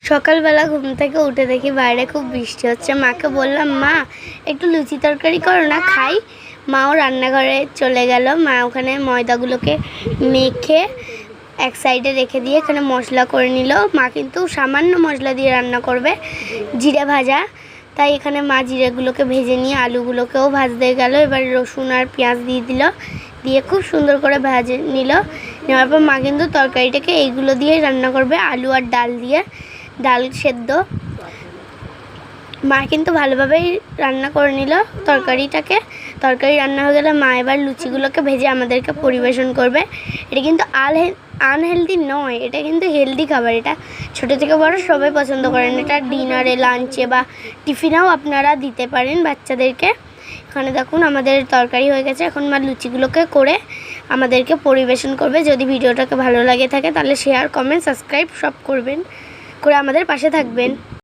সকালবেলা ঘুম থেকে উঠে দেখি বাইরে খুব বৃষ্টি হচ্ছে। মাকে বললাম, মা একটু লুচি তরকারি করো না, খাই। মাও রান্নাঘরে চলে গেল। মা ওখানে ময়দাগুলোকে মেখে এক সাইডে রেখে দিয়ে এখানে মশলা করে নিল। মা কিন্তু সামান্য মশলা দিয়ে রান্না করবে, জিরে ভাজা। তাই এখানে মা জিরেগুলোকে ভেজে নিয়ে আলুগুলোকেও ভাজতে গেল। এবার রসুন আর পেঁয়াজ দিয়ে দিল, দিয়ে খুব সুন্দর করে ভেজে নিল। নেওয়ার পর মা কিন্তু তরকারিটাকে এইগুলো দিয়েই রান্না করবে, আলু আর ডাল দিয়ে, ডাল সেদ্ধ। মা কিন্তু ভালোভাবেই রান্না করে নিল তরকারিটাকে। তরকারি রান্না হয়ে গেলে মা এবার লুচিগুলোকে ভেজে আমাদেরকে পরিবেশন করবে। এটা কিন্তু আনহেলদি নয়, এটা কিন্তু হেলদি খাবার। এটা ছোটো থেকে বড় সবাই পছন্দ করেন। এটা ডিনারে, লাঞ্চে বা টিফিনেও আপনারা দিতে পারেন বাচ্চাদেরকে। এখানে দেখুন আমাদের তরকারি হয়ে গেছে। এখন মা লুচিগুলোকে করে আমাদেরকে পরিবেশন করবে। যদি ভিডিওটাকে ভালো লাগে থাকে তাহলে শেয়ার, কমেন্ট, সাবস্ক্রাইব সব করবেন, করে আমাদের পাশে থাকবেন।